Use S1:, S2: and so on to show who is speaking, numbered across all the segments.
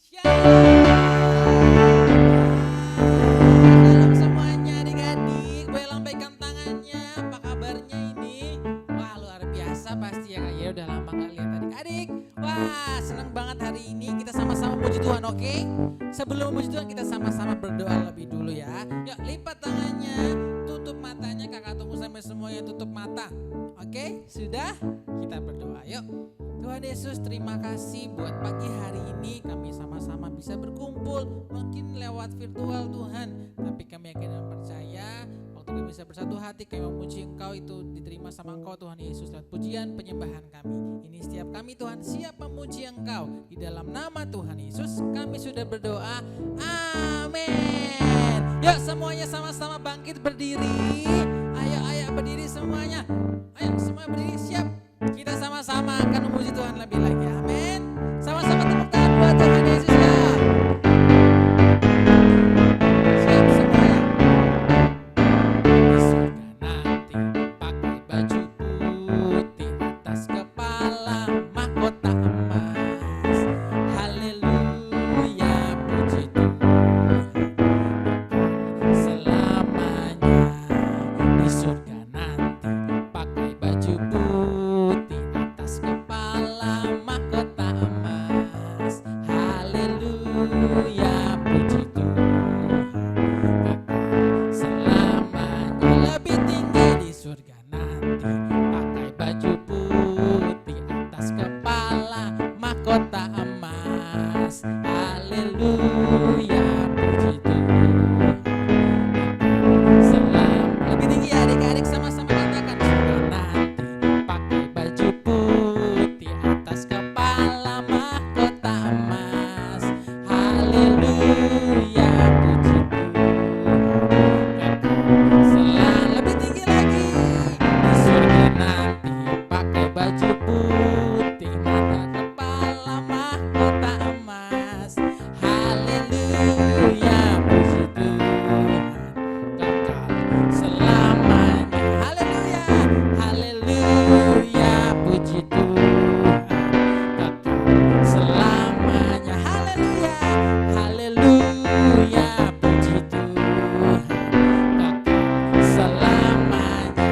S1: Salam semuanya adik-adik, boleh lambaikan tangannya. Apa kabarnya ini? Wah, luar biasa pasti ya Kak. Ya udah lama gak lihat adik-adik. Wah, seneng banget hari ini kita sama-sama puji Tuhan, oke? Sebelum puji Tuhan kita sama-sama berdoa lebih dulu ya. Yuk, lipat tangannya, tutup matanya. Kakak tunggu sampai semuanya tutup mata. Oke, sudah? Kita berdoa, yuk. Tuhan Yesus, terima kasih buat pagi hari ini kami sama-sama bisa berkumpul, mungkin lewat virtual Tuhan, tapi kami yakin dan percaya waktu kami bisa bersatu hati kami memuji Engkau itu diterima sama Engkau Tuhan Yesus lewat pujian penyembahan kami. Ini setiap kami Tuhan siap memuji Engkau, di dalam nama Tuhan Yesus kami sudah berdoa, amin. Yuk semuanya sama-sama bangkit berdiri, ayo berdiri semuanya, ayo semua berdiri, siap. Kita sama-sama akan memuji Tuhan lebih lagi. Amin. Sama-sama tepuk tangan buat Tuhan Yesus ya. Siap semuanya. Di surga nanti pakai baju putih, atas kepala mahkota emas. Haleluya, puji Tuhan selamanya. Di surga nanti pakai baju putih, atas kepala mahkota emas. Haleluya, puji Tuhan selamanya. Lebih tinggi di surga nanti pakai baju putih, atas kepala mahkota emas. Haleluya, puji Tuhan selam. Lebih tinggi adik-adik sama-sama katakan, surga nanti pakai baju putih, atas kepala mahkota emas. Haleluya, puji Tuhan selam. Lebih tinggi lagi, di surga nanti pakai baju putih, atas kepala mahkota emas. Haleluya, puji Tuhan kekal selamanya. Haleluya, haleluya, puji Tuhan kekal selamanya. Haleluya, haleluya, puji Tuhan kekal selamanya.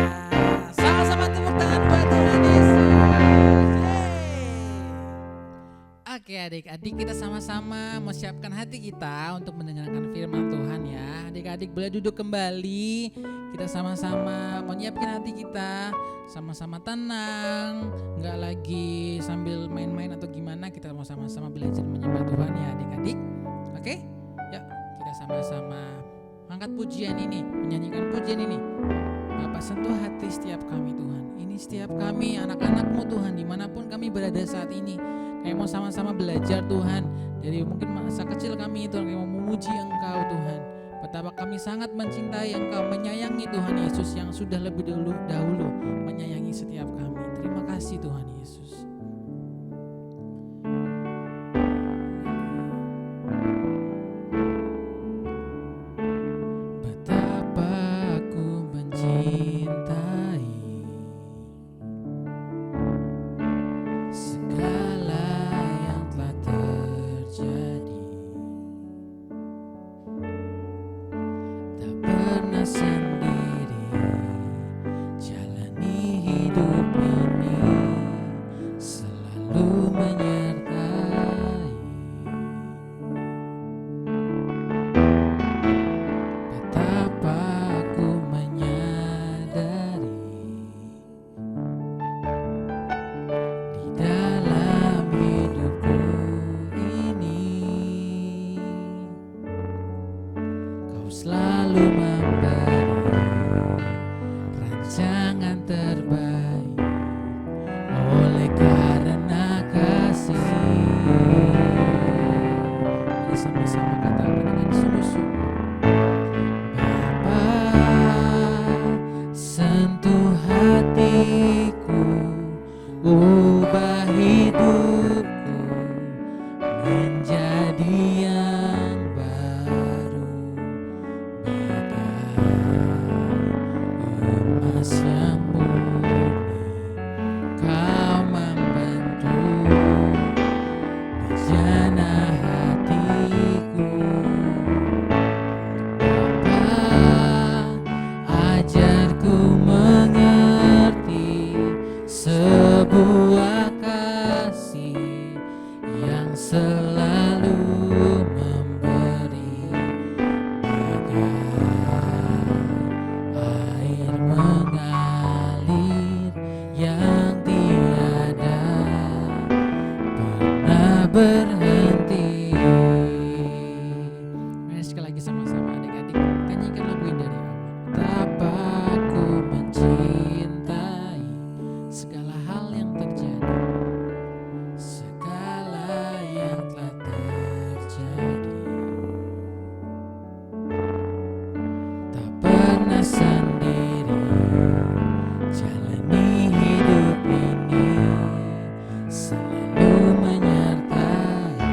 S1: Sama-sama tepuk tangan buat Tuhan Yesus. Oke adik-adik, kita sama-sama mau siapkan hati kita untuk mendengarkan firman Tuhan ya. Adik-adik boleh duduk kembali. Kita sama-sama menyiapkan hati kita, sama-sama tenang, nggak lagi sambil main-main atau gimana. Kita mau sama-sama belajar menyembah Tuhan ya adik-adik. Oke, yuk kita sama-sama angkat pujian ini, menyanyikan pujian ini. Bapa, sentuh hati setiap kami Tuhan. Ini setiap kami anak-anak-Mu Tuhan, dimanapun kami berada saat ini. Kami mau sama-sama belajar Tuhan, dari mungkin masa kecil kami Tuhan, kami mau memuji Engkau Tuhan. Betapa kami sangat mencintai Engkau, menyayangi Tuhan Yesus yang sudah lebih dahulu menyayangi setiap kami. Terima kasih Tuhan Yesus. Betapa aku mencintai segala yang telah terjadi. Tak pernah sendiri jalani hidup ini, selalu menyertai. Betapa aku menyadari di dalam hidupku ini Kau selalu memberi rancangan terbaik, oleh karena kasih. Mari sama-sama katakan dengan sungguh-sungguh. Bapa, sentuh hatiku, ubah hidupku menjadi yang baru, bagai emas yang murni. Kau membentuk bejana hati sebuah kasih yang selalu memberi, bagai air mengalir yang tiada pernah berhenti. Mari sekali lagi sama-sama adik-adik nyanyikan lagu ini dari awal. Betapa ku mencintai segala hal yang terjadi, segala yang telah terjadi. Tak pernah sendiri jalani hidup ini, selalu menyertai.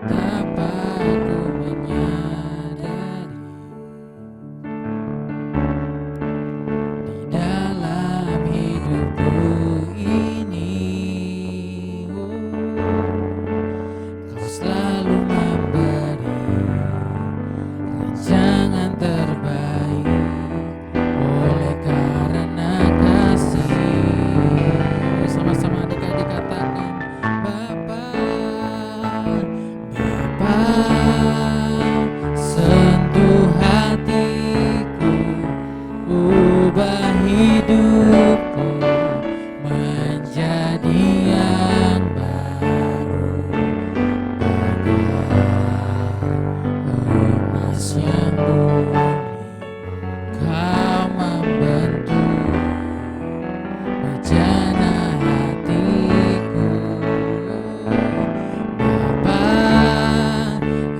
S1: Betapa ku menyadari di dalam hidupku ini, Kau selalu memberi rancangan terbaik oleh karena kasih. Sama-sama adik-adik katakan, Bapa, Bapa, sentuh hatiku, ubah hidupku menjadi yang baru, bagai emas yang murni. Kau membentuk bejana hatiku. Bapa,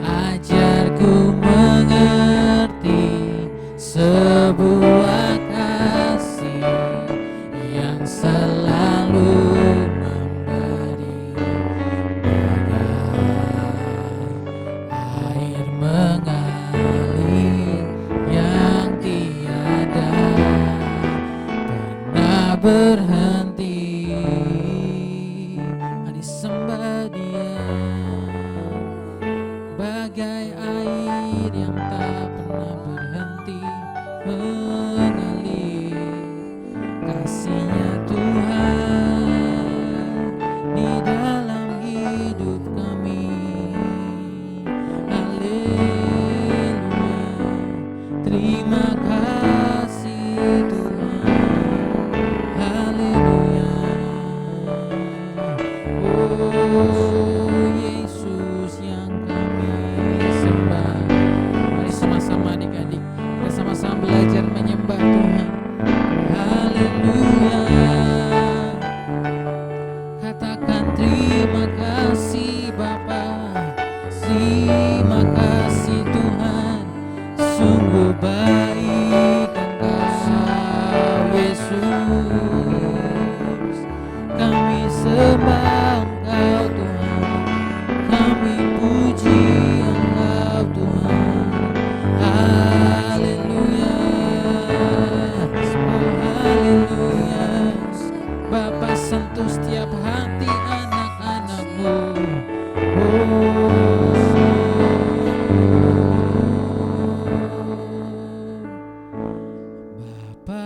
S1: ajarku mengerti sebuah kasih yang selalu memberi, bagai air mengalir yang tiada pernah berhenti. Mari sembah Dia, bagai air yang tak pernah berhenti mengalir. Kasih-Nya Tuhan di dalam hidup kami. Haleluya, terima kasih Tuhan. Haleluya, oh Yesus yang kami sembah. Mari sama-sama adik-adik kita sama-sama belajar menyembah Tuhan. Haleluya, katakan terima kasih Bapa, terima kasih Tuhan, sungguh baik Engkau Yesus. Kami sembah Engkau Tuhan, kami puji Engkau Tuhan. Haleluya, oh haleluya. Bapa, sentuh setiap hati anak-anak-Mu. Bapa,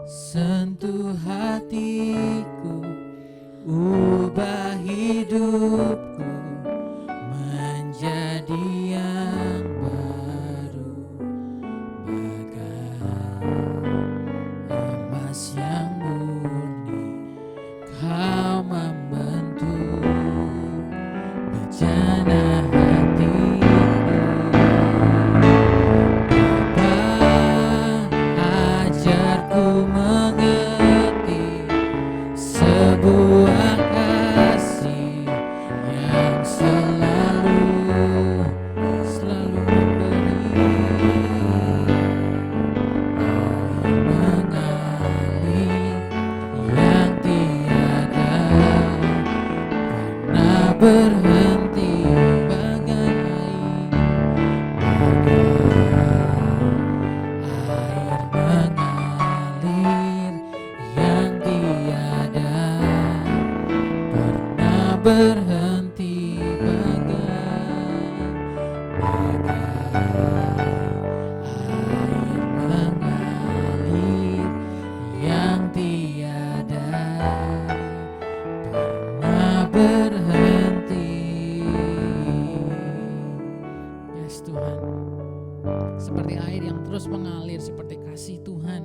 S1: sentuh hatiku, ubah hidupku menjadi yang baru, bagai emas yang murni. Kau membentuk bejana hatiku. Bapa, ajarku mengerti sebuah kasih yang selalu memberi, air mengalir yang tiada pernah berhenti, bagai air mengalir yang tiada pernah berhenti, bagai air mengalir seperti kasih Tuhan.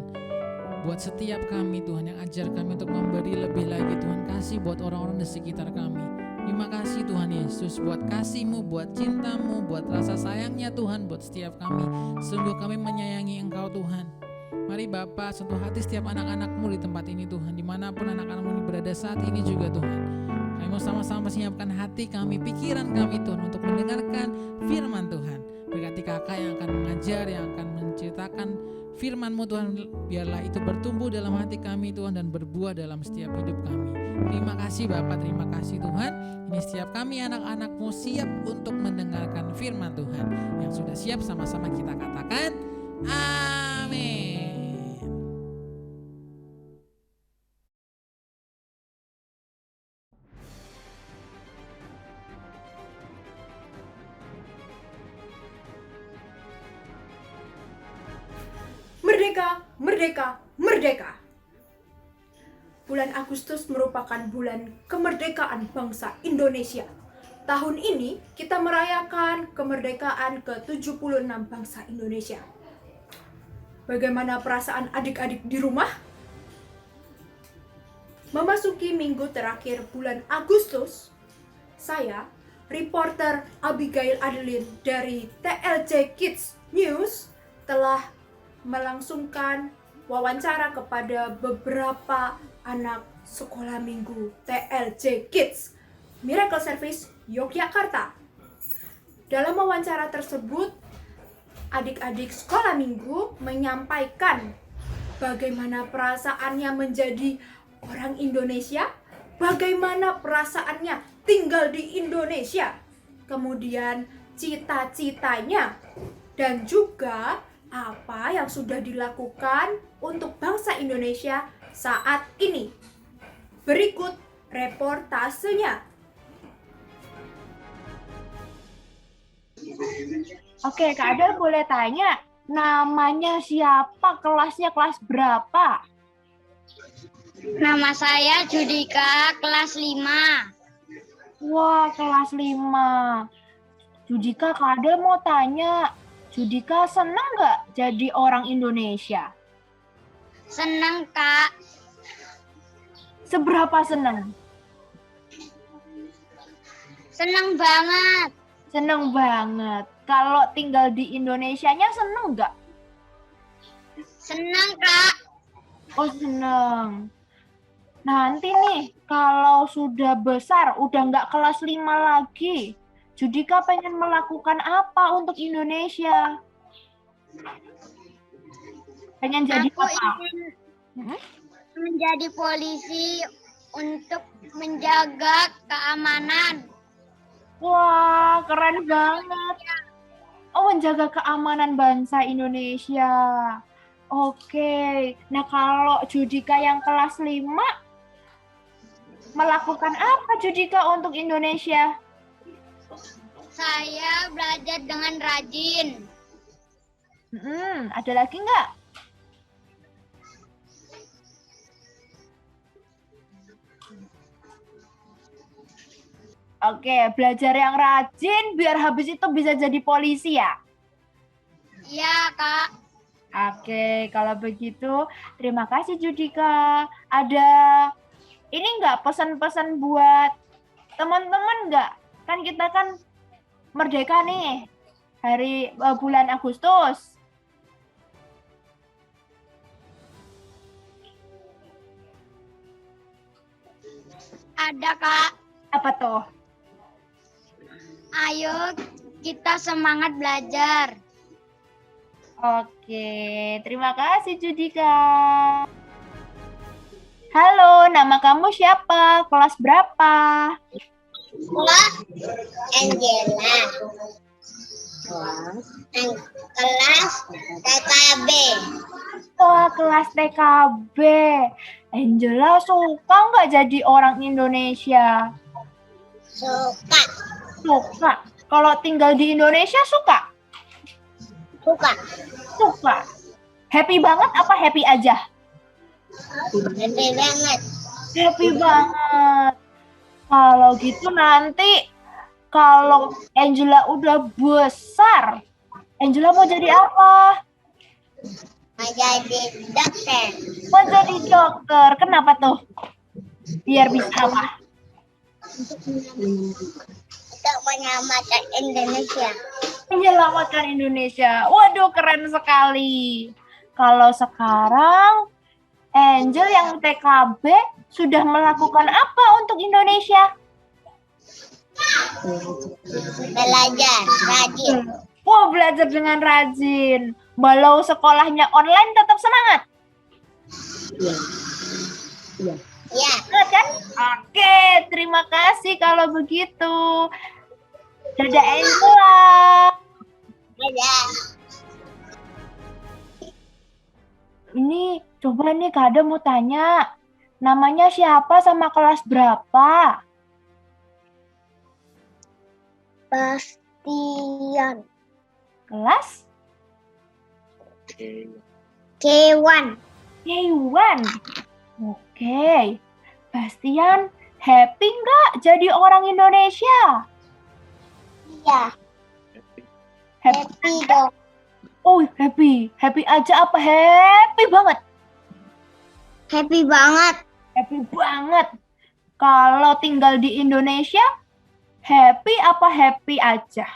S1: Buat setiap kami Tuhan, yang ajar kami untuk memberi lebih lagi Tuhan. Kasih buat orang-orang di sekitar kami. Terima kasih Tuhan Yesus buat kasih-Mu, buat cinta-Mu, buat rasa sayangnya Tuhan buat setiap kami. Sungguh kami menyayangi Engkau Tuhan. Mari Bapa sentuh hati setiap anak-anak-Mu di tempat ini Tuhan. Dimanapun anak-anak-Mu berada saat ini juga Tuhan. Kami mau sama-sama menyiapkan hati kami, pikiran kami Tuhan untuk mendengarkan firman Tuhan. Berkati kakak yang akan mengajar, yang akan menceritakan firman-Mu Tuhan, biarlah itu bertumbuh dalam hati kami Tuhan dan berbuah dalam setiap hidup kami. Terima kasih Bapa, terima kasih Tuhan. Ini setiap kami anak-anak-Mu siap untuk mendengarkan firman Tuhan. Yang sudah siap sama-sama kita katakan amin.
S2: Merdeka, merdeka, merdeka. Bulan Agustus merupakan bulan kemerdekaan bangsa Indonesia. Tahun ini kita merayakan kemerdekaan ke-76 bangsa Indonesia. Bagaimana perasaan adik-adik di rumah? Memasuki minggu terakhir bulan Agustus, saya, reporter Abigail Adeline dari TLC Kids News, telah melangsungkan wawancara kepada beberapa anak sekolah minggu TLC Kids Miracle Service Yogyakarta. Dalam wawancara tersebut, adik-adik sekolah minggu menyampaikan bagaimana perasaannya menjadi orang Indonesia, bagaimana perasaannya tinggal di Indonesia, kemudian cita-citanya, dan juga apa yang sudah dilakukan untuk bangsa Indonesia saat ini. Berikut reportasenya.
S3: Oke, Kak Adel boleh tanya, namanya siapa, kelasnya kelas berapa?
S4: Nama saya Judika, kelas 5.
S3: Wah, kelas 5. Judika, Kak Adel mau tanya, Judika senang nggak jadi orang Indonesia?
S4: Senang, Kak.
S3: Seberapa senang?
S4: Senang banget.
S3: Senang banget. Kalau tinggal di Indonesianya senang nggak?
S4: Senang, Kak.
S3: Oh, senang. Nanti nih, kalau sudah besar, udah nggak kelas 5 lagi, Judika pengen melakukan apa untuk Indonesia? Pengen jadi
S4: Aku
S3: apa?
S4: ingin menjadi polisi untuk menjaga keamanan.
S3: Wah, keren banget. Oh, menjaga keamanan bangsa Indonesia. Oke. Nah, kalau Judika yang kelas 5, melakukan apa Judika untuk Indonesia?
S4: Saya belajar dengan rajin.
S3: Ada lagi nggak? Oke, belajar yang rajin biar habis itu bisa jadi polisi ya?
S4: Iya, Kak.
S3: Oke, kalau begitu terima kasih Judika. Ada ini nggak pesan-pesan buat teman-teman nggak? Kan kita kan merdeka nih hari bulan Agustus.
S4: Ada, Kak.
S3: Apa tuh?
S4: Ayo kita semangat belajar.
S3: Oke, terima kasih Judika. Halo, nama kamu siapa? Kelas berapa?
S4: Kelas Angela. Kelas TKB.
S3: Wah, kelas TKB. Angela suka nggak jadi orang Indonesia?
S4: Suka.
S3: Suka. Kalau tinggal di Indonesia suka?
S4: Suka.
S3: Suka. Happy banget apa happy aja?
S4: Happy banget.
S3: Happy banget. Kalau gitu nanti kalau Angela udah besar, Angela mau jadi apa?
S4: jadi dokter.
S3: Mau jadi dokter. Kenapa tuh? Biar bisa apa?
S4: Untuk menyelamatkan Indonesia.
S3: Menyelamatkan Indonesia. Waduh, keren sekali. Kalau sekarang Angel yang TKB sudah melakukan apa untuk Indonesia?
S4: Belajar rajin.
S3: Wah, belajar dengan rajin. Walau sekolahnya online tetap semangat.
S4: Ya.
S3: Semangat kan? Oke, terima kasih kalau begitu. Dadah Angela.
S4: Dadah.
S3: Ini coba nih Kak Ada mau tanya. Namanya siapa sama kelas berapa?
S4: Bastian.
S3: Kelas
S4: K1.
S3: K1. Oke. Bastian, happy nggak jadi orang Indonesia?
S4: Iya.
S3: Happy.
S4: Happy dong.
S3: Oh, happy. Happy aja apa happy banget?
S4: Happy banget.
S3: Happy banget. Kalau tinggal di Indonesia, happy apa happy aja?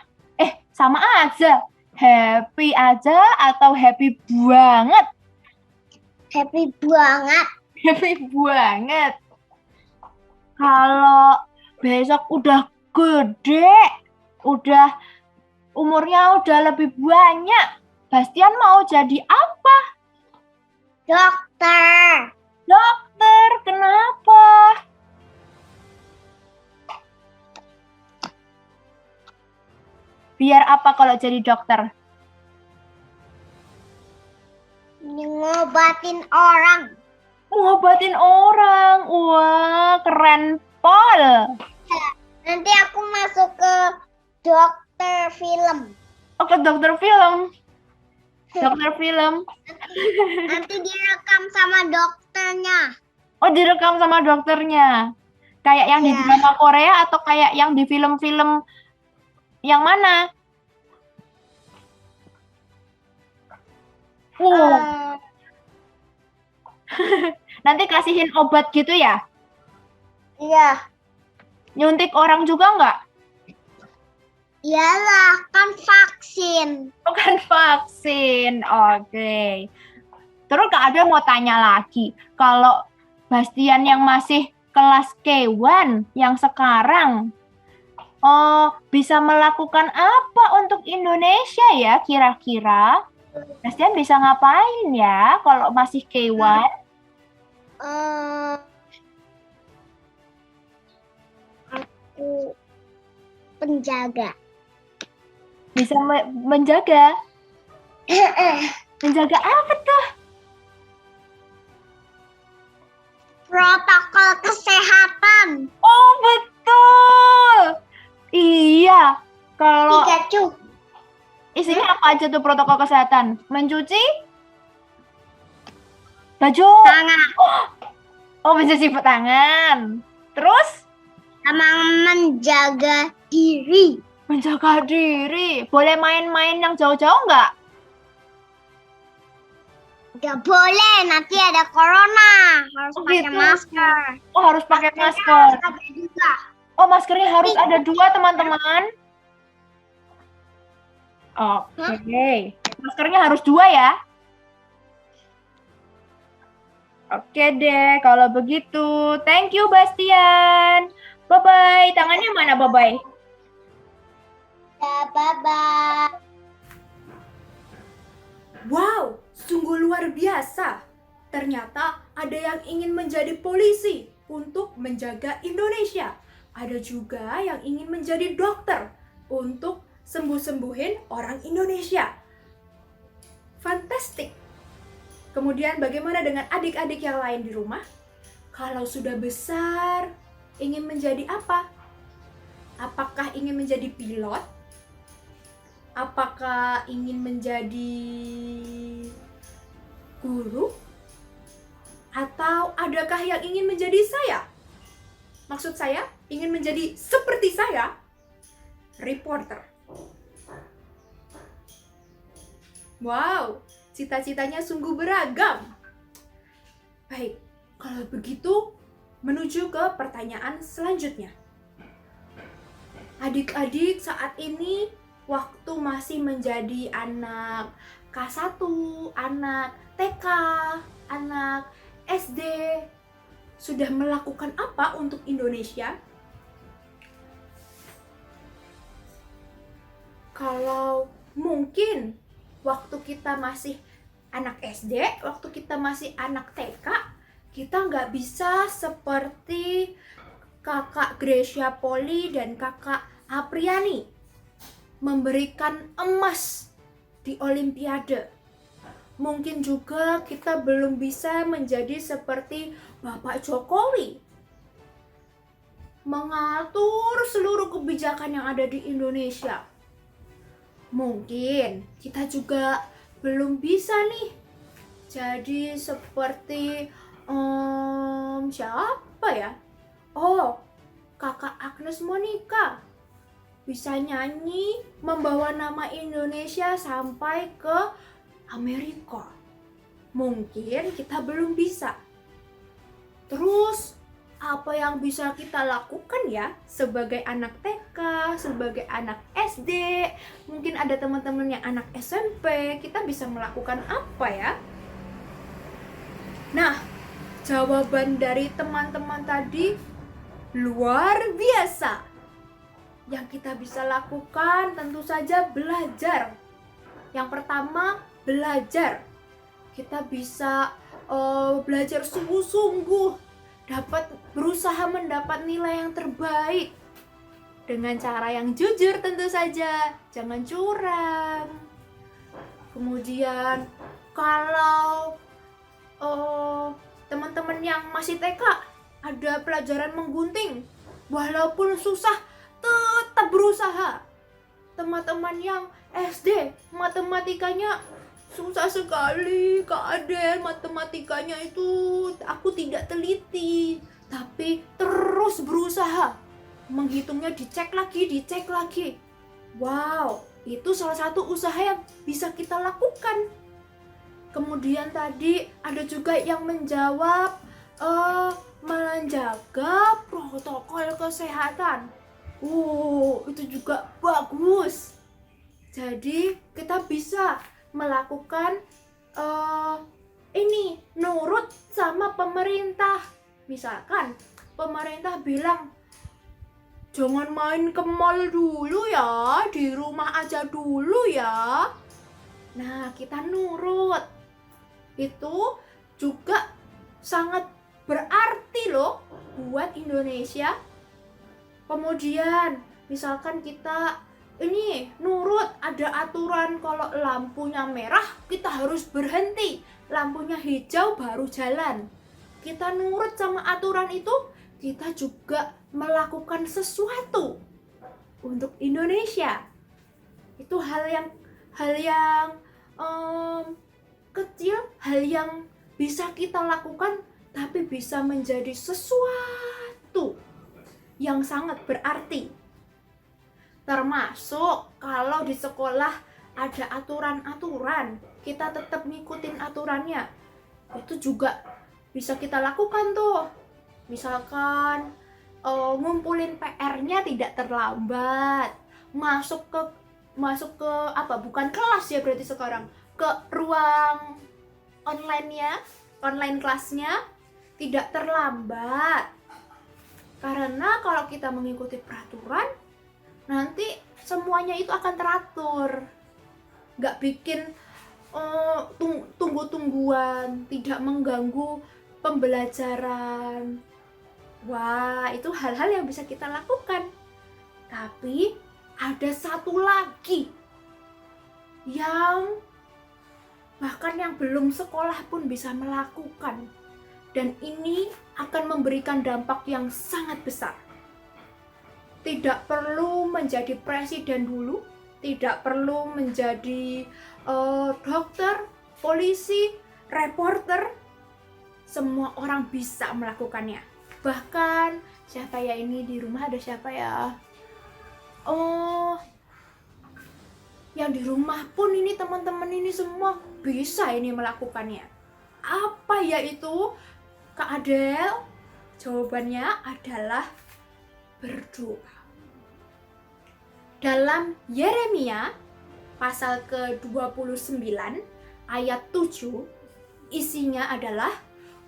S3: Sama aja. Happy aja atau happy banget?
S4: Happy banget.
S3: Happy banget. Kalau besok udah gede, udah umurnya udah lebih banyak, Bastian mau jadi apa?
S4: Dokter.
S3: Dokter, kenapa? Biar apa kalau jadi dokter?
S4: Ngobatin orang.
S3: Ngobatin orang. Wah, keren pol.
S4: Nanti aku masuk ke dokter film.
S3: Oh, ke dokter film. Dokter film.
S4: Nanti direkam sama dokternya.
S3: Oh, direkam sama dokternya. Kayak yang di
S4: Iya.
S3: drama Korea atau kayak yang di film-film yang mana? Wow. Nanti kasihin obat gitu ya?
S4: Iya.
S3: Nyuntik orang juga nggak?
S4: Iyalah, kan vaksin.
S3: Bukan vaksin. Oke. Terus Kak Ada mau tanya lagi. Kalau Bastian yang masih kelas K1 yang sekarang bisa melakukan apa untuk Indonesia ya kira-kira? Bastian bisa ngapain ya kalau masih K1?
S4: Aku penjaga.
S3: Bisa menjaga? Menjaga apa tuh?
S4: Protokol kesehatan.
S3: Oh, betul. Iya. Kalau
S4: Pikachu.
S3: isinya apa aja tuh protokol kesehatan? Mencuci baju.
S4: Tangan.
S3: Oh, mencuci tangan. Terus
S4: Sama menjaga diri.
S3: menjaga diri. Boleh main-main yang jauh-jauh nggak?
S4: Gak boleh, nanti ada corona. Harus
S3: Oh,
S4: pakai
S3: gitu.
S4: masker.
S3: Oh, harus pakai
S4: Maskernya
S3: masker.
S4: harus ada juga.
S3: Oh, maskernya harus ada 2, teman-teman. Oke. Maskernya harus 2 ya. Oke deh, kalau begitu. Thank you, Bastian. Bye-bye. Tangannya mana, bye-bye?
S4: Ya, bye-bye.
S2: Wow, sungguh luar biasa. Ternyata ada yang ingin menjadi polisi untuk menjaga Indonesia. Ada juga yang ingin menjadi dokter untuk sembuh-sembuhin orang Indonesia. Fantastik. Kemudian bagaimana dengan adik-adik yang lain di rumah? Kalau sudah besar, ingin menjadi apa? Apakah ingin menjadi pilot? Apakah ingin menjadi guru? Atau adakah yang ingin menjadi saya? Maksud saya, ingin menjadi seperti saya? Reporter. Wow, cita-citanya sungguh beragam. Baik, kalau begitu menuju ke pertanyaan selanjutnya. Adik-adik saat ini waktu masih menjadi anak K1, anak TK, anak SD, sudah melakukan apa untuk Indonesia? Kalau mungkin waktu kita masih anak SD, waktu kita masih anak TK, kita nggak bisa seperti kakak Gracia Poli dan kakak Apriani memberikan emas di Olimpiade. Mungkin juga kita belum bisa menjadi seperti Bapak Jokowi, mengatur seluruh kebijakan yang ada di Indonesia. Mungkin kita juga belum bisa nih jadi seperti siapa ya? Oh, kakak Agnes Monica bisa nyanyi membawa nama Indonesia sampai ke Amerika. Mungkin kita belum bisa. Terus apa yang bisa kita lakukan ya sebagai anak TK, sebagai anak SD, mungkin ada teman-teman yang anak SMP, kita bisa melakukan apa ya? Nah, jawaban dari teman-teman tadi luar biasa. Yang kita bisa lakukan tentu saja belajar. Yang pertama, belajar. Kita bisa belajar sungguh-sungguh, dapat berusaha mendapat nilai yang terbaik dengan cara yang jujur tentu saja, jangan curang. Kemudian kalau teman-teman yang masih TK ada pelajaran menggunting, walaupun susah tetap berusaha. Teman-teman yang SD matematikanya susah sekali, Kak Adel, matematikanya itu aku tidak teliti, tapi terus berusaha. Menghitungnya dicek lagi. Wow, itu salah satu usaha yang bisa kita lakukan. Kemudian tadi ada juga yang menjawab menjaga protokol kesehatan. Itu juga bagus. Jadi kita bisa melakukan ini nurut sama pemerintah. Misalkan pemerintah bilang jangan main ke mall dulu ya, di rumah aja dulu ya. Nah, kita nurut. Itu juga sangat berarti loh buat Indonesia. Kemudian misalkan kita ini nurut, ada aturan kalau lampunya merah kita harus berhenti, lampunya hijau baru jalan. Kita nurut sama aturan itu, kita juga melakukan sesuatu untuk Indonesia. Itu hal yang kecil, hal yang bisa kita lakukan tapi bisa menjadi sesuatu yang sangat berarti. Termasuk kalau di sekolah ada aturan-aturan, kita tetap ngikutin aturannya. Itu juga bisa kita lakukan tuh. Misalkan ngumpulin PR-nya tidak terlambat. Masuk ke bukan kelas ya berarti sekarang, ke ruang online kelasnya tidak terlambat. Karena kalau kita mengikuti peraturan, nanti semuanya itu akan teratur. Nggak bikin tunggu-tungguan, tidak mengganggu pembelajaran. Wah, itu hal-hal yang bisa kita lakukan. Tapi ada satu lagi yang bahkan yang belum sekolah pun bisa melakukan. Dan ini akan memberikan dampak yang sangat besar. Tidak perlu menjadi presiden dulu, tidak perlu menjadi dokter, polisi, reporter. Semua orang bisa melakukannya. Bahkan siapa ya ini di rumah, ada siapa ya? Yang di rumah pun ini teman-teman ini semua bisa ini melakukannya. Apa yaitu, Kak Adel? Jawabannya adalah berdoa. Dalam Yeremia pasal ke-29 ayat 7, isinya adalah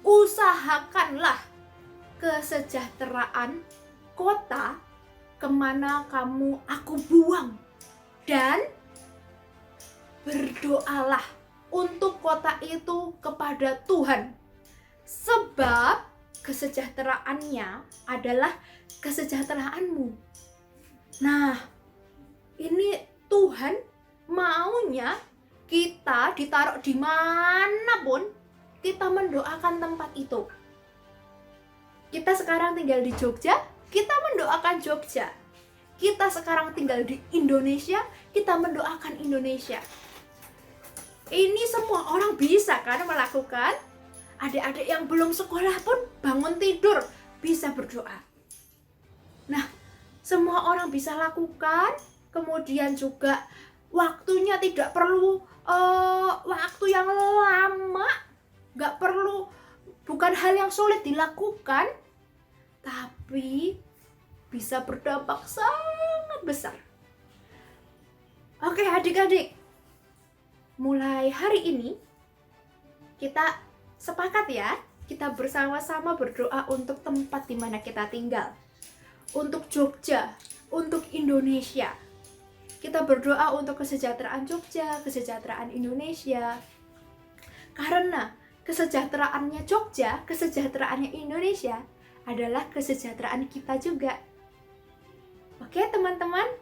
S2: usahakanlah kesejahteraan kota kemana aku buang, dan berdoalah untuk kota itu kepada Tuhan, sebab kesejahteraannya adalah kesejahteraanmu. Nah, ini Tuhan maunya kita ditaruh dimanapun, kita mendoakan tempat itu. Kita sekarang tinggal di Jogja, kita mendoakan Jogja. Kita sekarang tinggal di Indonesia, kita mendoakan Indonesia. Ini semua orang bisa kan melakukan. Adik-adik yang belum sekolah pun bangun tidur bisa berdoa. Nah, semua orang bisa lakukan. Kemudian juga waktunya tidak perlu waktu yang lama, nggak perlu, bukan hal yang sulit dilakukan, tapi bisa berdampak sangat besar. Oke adik-adik, mulai hari ini kita sepakat ya, kita bersama-sama berdoa untuk tempat di mana kita tinggal, untuk Jogja, untuk Indonesia. Kita berdoa untuk kesejahteraan Jogja, kesejahteraan Indonesia. Karena kesejahteraannya Jogja, kesejahteraannya Indonesia adalah kesejahteraan kita juga. Oke teman-teman,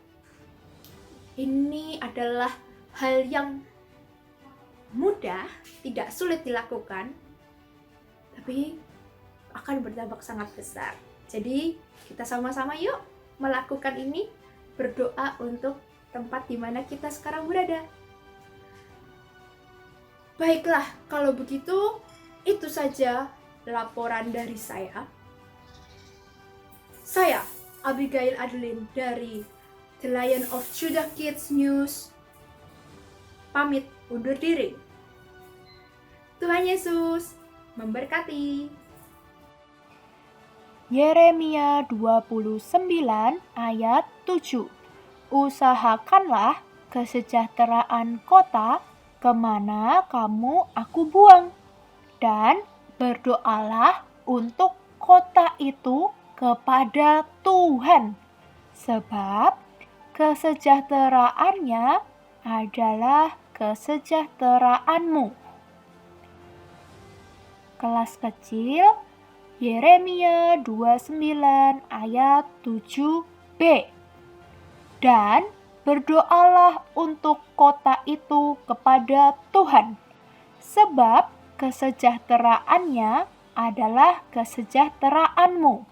S2: ini adalah hal yang mudah, tidak sulit dilakukan, tapi akan berdampak sangat besar. Jadi kita sama-sama yuk melakukan ini, berdoa untuk tempat di mana kita sekarang berada. Baiklah, kalau begitu itu saja laporan dari saya. Saya Abigail Adeline dari The Lion of Judah Kids News pamit undur diri. Tuhan Yesus memberkati.
S3: Yeremia 29 ayat 7. Usahakanlah kesejahteraan kota kemana aku buang, dan berdoalah untuk kota itu kepada Tuhan, sebab kesejahteraannya adalah kesejahteraanmu. Kelas kecil, Yeremia 29 ayat 7b. Dan berdoalah untuk kota itu kepada Tuhan, sebab kesejahteraannya adalah kesejahteraanmu.